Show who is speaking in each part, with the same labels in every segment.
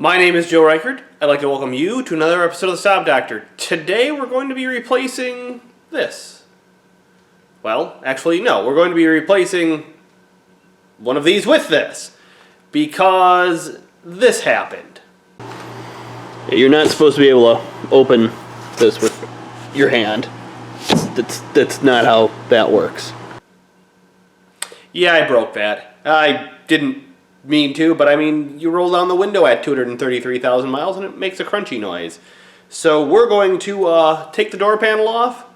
Speaker 1: My name is Joe Reichert. I'd like to welcome you to another episode of the Saab Doctor. Today we're going to be replacing this. Well, actually no, we're going to be replacing one of these with this. Because this happened. You're not supposed to be able to open this with your hand. That's not how that works. Yeah, I broke that. I didn't mean to, but I mean, you roll down the window at 233,000 miles and it makes a crunchy noise. So we're going to take the door panel off,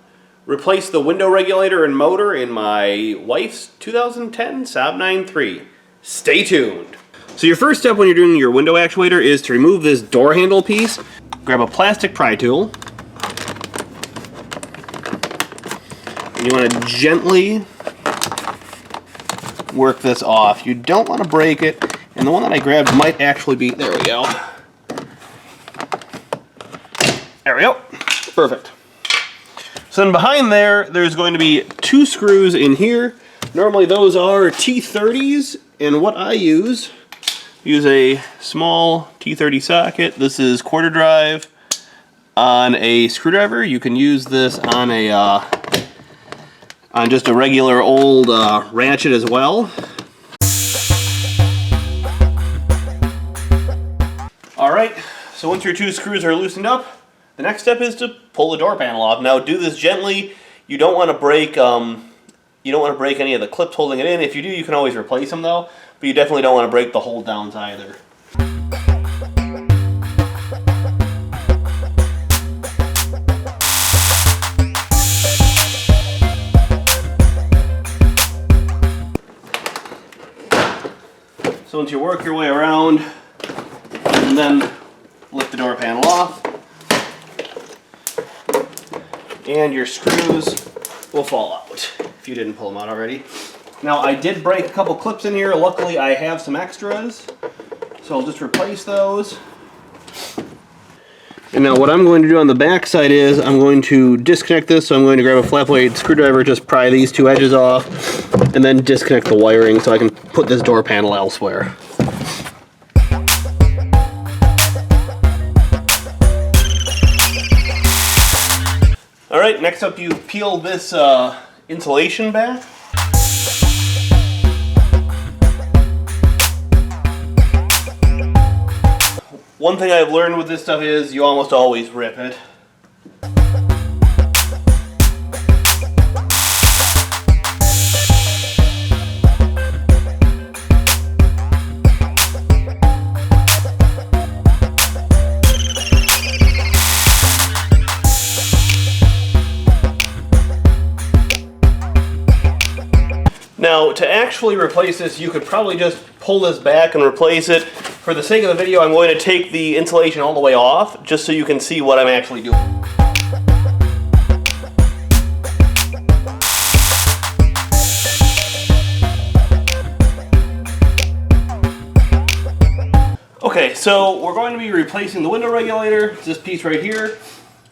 Speaker 1: replace the window regulator and motor in my wife's 2010 Saab 9.3. Stay tuned. So your first step when you're doing your window actuator is to remove this door handle piece. Grab a plastic pry tool. And you want to gently work this off. You don't want to break it, and the one that I grabbed might actually be, there we go. There we go. Perfect. So then behind there, there's going to be two screws in here. Normally those are T30s, and what I use a small T30 socket. This is quarter drive on a screwdriver. You can use this on a on just a regular old ratchet as well. Alright, so once your two screws are loosened up, the next step is to pull the door panel off. Now do this gently. You don't want to break any of the clips holding it in. If you do, you can always replace them though, but you definitely don't want to break the hold downs either. So once you work your way around and then lift the door panel off, and your screws will fall out if you didn't pull them out already. Now I did break a couple clips in here. Luckily I have some extras, so I'll just replace those. And now what I'm going to do on the back side is I'm going to disconnect this. So I'm going to grab a flat blade screwdriver, just pry these two edges off, and then disconnect the wiring so I can put this door panel elsewhere. Alright, next up you peel this insulation back. One thing I've learned with this stuff is you almost always rip it. Now, to actually replace this, you could probably just pull this back and replace it. For the sake of the video, I'm going to take the insulation all the way off, just so you can see what I'm actually doing. Okay, so we're going to be replacing the window regulator. It's this piece right here.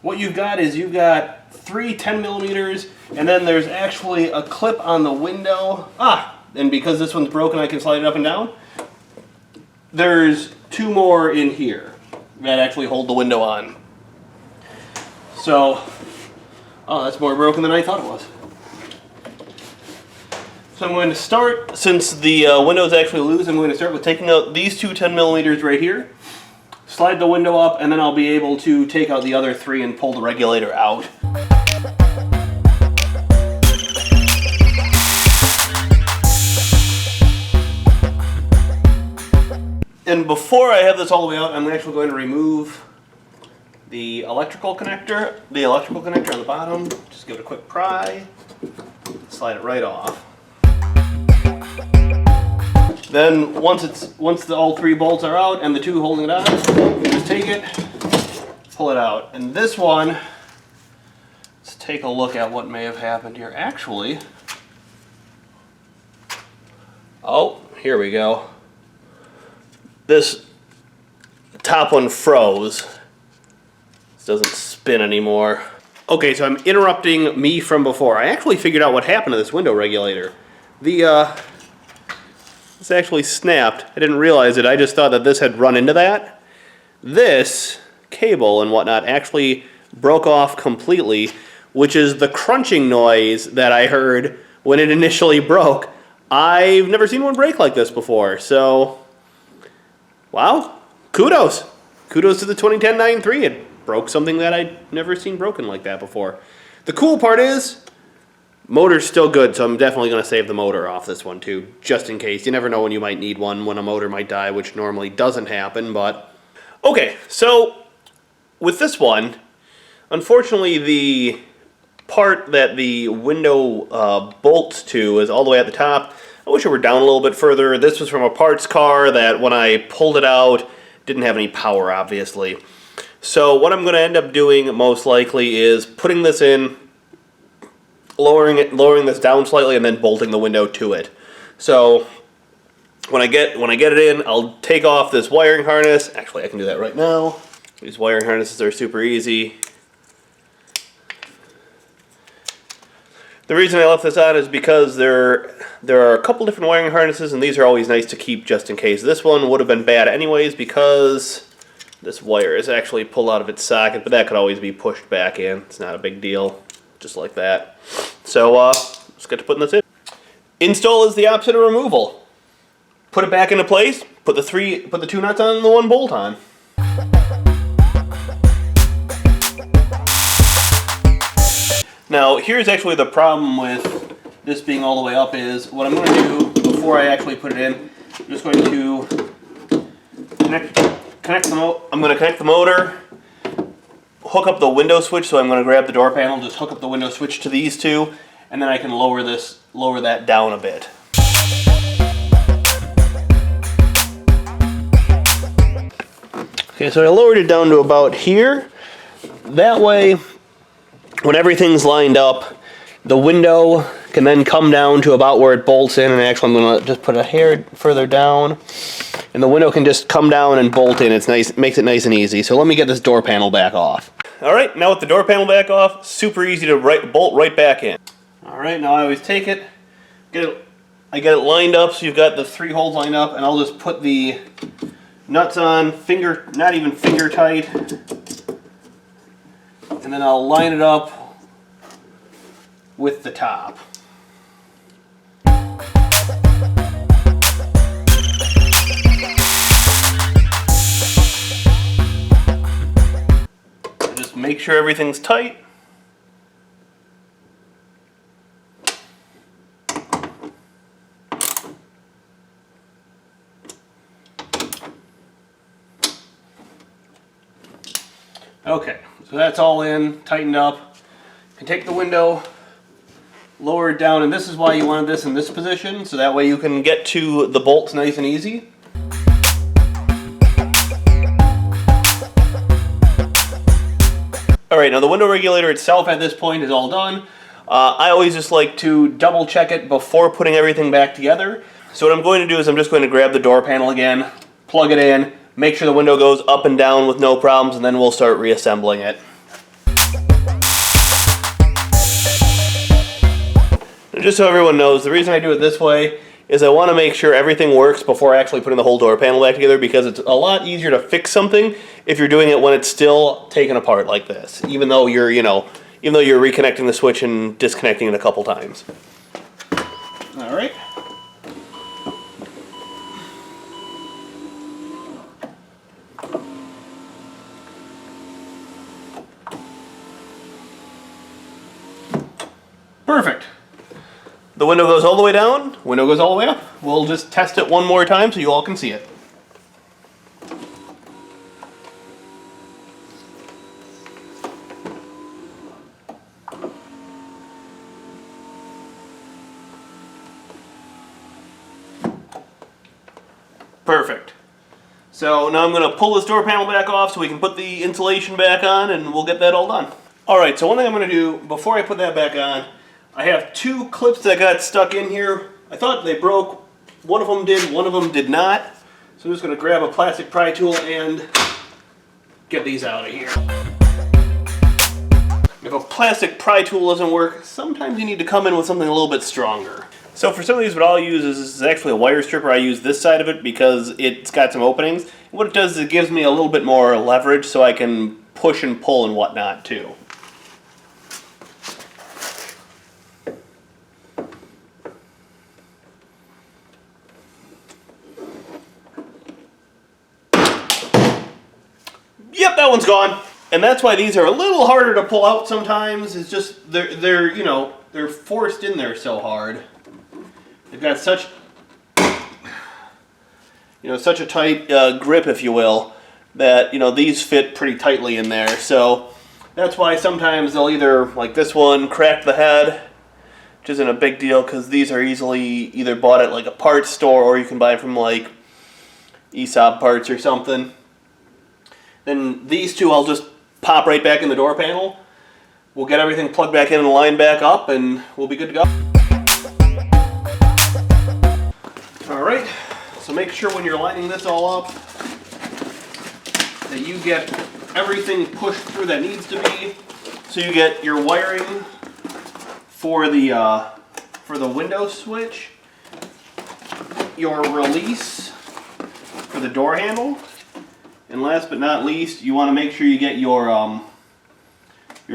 Speaker 1: What you've got is you've got three 10 millimeters, and then there's actually a clip on the window. And because this one's broken, I can slide it up and down. There's two more in here that actually hold the window on. So, that's more broken than I thought it was. So I'm going to start, since the window is actually loose, I'm going to start with taking out these two 10 millimeters right here. Slide the window up, and then I'll be able to take out the other three and pull the regulator out. And before I have this all the way out, I'm actually going to remove the electrical connector on the bottom. Just give it a quick pry, slide it right off. Then once all three bolts are out and the two holding it on, just take it, pull it out. And this one, let's take a look at what may have happened here. Actually, oh, here we go. This top one froze. This doesn't spin anymore. Okay, so I'm interrupting me from before. I actually figured out what happened to this window regulator. This actually snapped. I didn't realize it. I just thought that this had run into that. this cable and whatnot actually broke off completely, which is the crunching noise that I heard when it initially broke. I've never seen one break like this before, so wow, kudos. Kudos to the 2010-9-3. It broke something that I'd never seen broken like that before. The cool part is, motor's still good, so I'm definitely going to save the motor off this one too, just in case. You never know when you might need one, when a motor might die, which normally doesn't happen, but... Okay, so with this one, unfortunately the part that the window bolts to is all the way at the top. I wish it were down a little bit further. This was from a parts car that when I pulled it out, didn't have any power, obviously. So what I'm going to end up doing most likely is putting this in, lowering this down slightly, and then bolting the window to it. So when I get it in, I'll take off this wiring harness. Actually, I can do that right now. These wiring harnesses are super easy. The reason I left this on is because there are a couple different wiring harnesses, and these are always nice to keep just in case. This one would have been bad anyways because this wire is actually pulled out of its socket, but that could always be pushed back in. It's not a big deal, just like that. So let's get to putting this in. Install is the opposite of removal. Put it back into place, put the two nuts on and the one bolt on. Now, here's actually the problem with this being all the way up is, what I'm going to do before I actually put it in, I'm just going to I'm going to connect the motor, hook up the window switch, so I'm going to grab the door panel, just hook up the window switch to these two, and then I can lower that down a bit. Okay, so I lowered it down to about here. That way, when everything's lined up, the window can then come down to about where it bolts in, and actually I'm going to just put a hair further down, and the window can just come down and bolt in. It's nice, makes it nice and easy. So let me get this door panel back off. Alright, now with the door panel back off, super easy to bolt right back in. Alright, now I always take it, I get it lined up, so you've got the 3 holes lined up, and I'll just put the nuts on, not even finger tight, and then I'll line it up with the top. Just make sure everything's tight. Okay, so that's all in, tightened up. You can take the window, lower it down, and this is why you wanted this in this position, so that way you can get to the bolts nice and easy. Alright, now the window regulator itself at this point is all done. I always just like to double check it before putting everything back together. So what I'm going to do is I'm just going to grab the door panel again, plug it in, make sure the window goes up and down with no problems, and then we'll start reassembling it. And just so everyone knows, the reason I do it this way is I want to make sure everything works before actually putting the whole door panel back together, because it's a lot easier to fix something if you're doing it when it's still taken apart like this, even though you're reconnecting the switch and disconnecting it a couple times. All right. Perfect. The window goes all the way down, window goes all the way up. We'll just test it one more time so you all can see it. Perfect. So now I'm going to pull this door panel back off so we can put the insulation back on, and we'll get that all done. Alright, so one thing I'm going to do before I put that back on, I have 2 clips that got stuck in here. I thought they broke. One of them did, one of them did not. So I'm just going to grab a plastic pry tool and get these out of here. If a plastic pry tool doesn't work, sometimes you need to come in with something a little bit stronger. So for some of these, what I'll use is this is actually a wire stripper. I use this side of it because it's got some openings. What it does is it gives me a little bit more leverage so I can push and pull and whatnot too. Yep, that one's gone. And that's why these are a little harder to pull out sometimes. It's just they're you know, they're forced in there so hard. They've got such such a tight grip, if you will, that these fit pretty tightly in there. So that's why sometimes they'll either, like this one, crack the head, which isn't a big deal because these are easily either bought at like a parts store or you can buy from like Saab parts or something. Then these two I'll just pop right back in the door panel. We'll get everything plugged back in and lined back up and we'll be good to go. Alright, so make sure when you're lining this all up that you get everything pushed through that needs to be. So you get your wiring for the window switch, your release for the door handle, and last but not least, you want to make sure you get your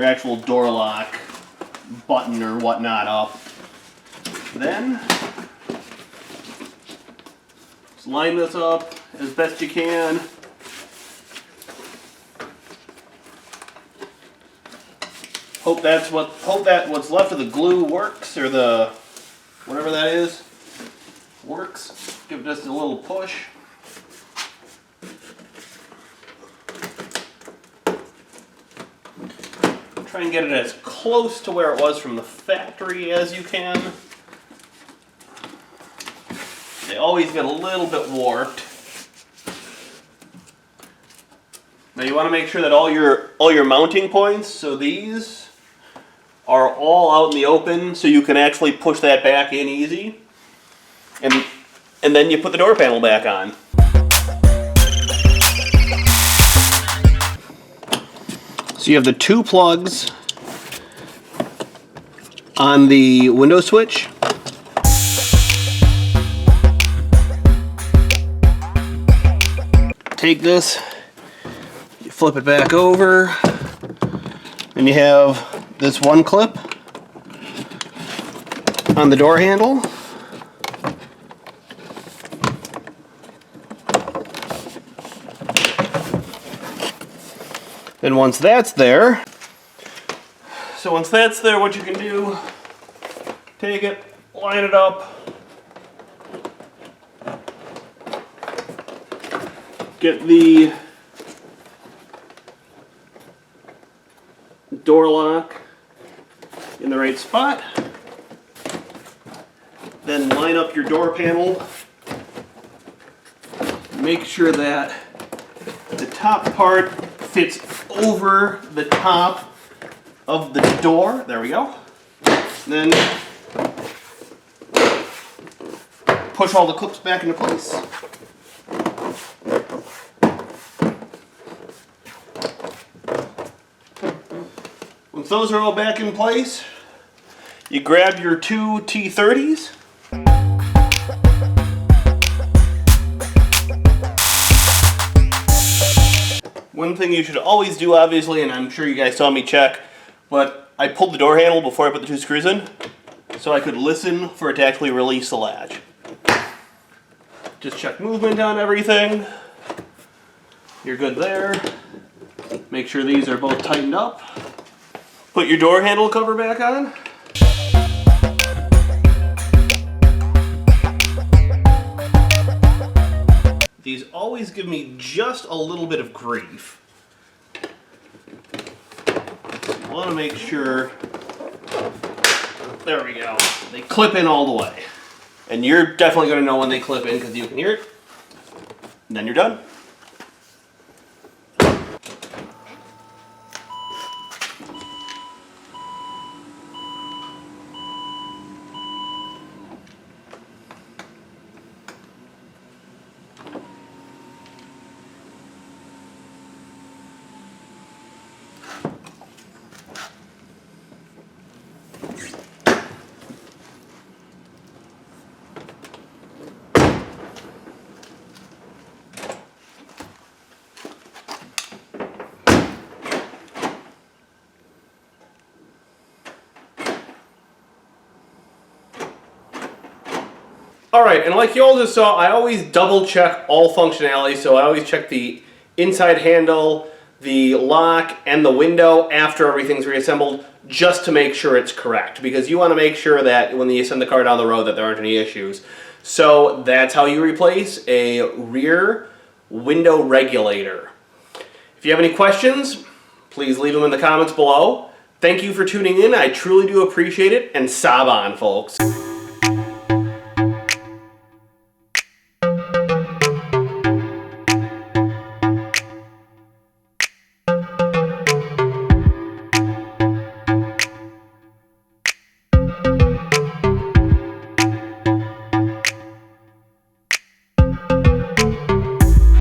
Speaker 1: actual door lock button or whatnot up. Then just line this up as best you can. Hope that what's left of the glue works, or the whatever that is works. Give it just a little push. Try and get it as close to where it was from the factory as you can. They always get a little bit warped. Now you want to make sure that all your mounting points, so these are all out in the open, so you can actually push that back in easy. And then you put the door panel back on. So you have the two plugs on the window switch. Take this, you flip it back over, and you have this one clip on the door handle. Then once that's there, what you can do, take it, line it up, get the door lock in the right spot, then line up your door panel, make sure that the top part fits over the top of the door. There we go. Then push all the clips back into place. Once those are all back in place, you grab your two T30s. One thing you should always do, obviously, and I'm sure you guys saw me check, but I pulled the door handle before I put the two screws in, so I could listen for it to actually release the latch. Just check movement on everything. You're good there. Make sure these are both tightened up. Put your door handle cover back on. These always give me just a little bit of grief. I want to make sure, there we go, they clip in all the way. And you're definitely going to know when they clip in because you can hear it. And then you're done. Alright, and like you all just saw, I always double check all functionality, so I always check the inside handle, the lock, and the window after everything's reassembled, just to make sure it's correct, because you want to make sure that when you send the car down the road that there aren't any issues. So that's how you replace a rear window regulator. If you have any questions, please leave them in the comments below. Thank you for tuning in. I truly do appreciate it, and Saab on, folks.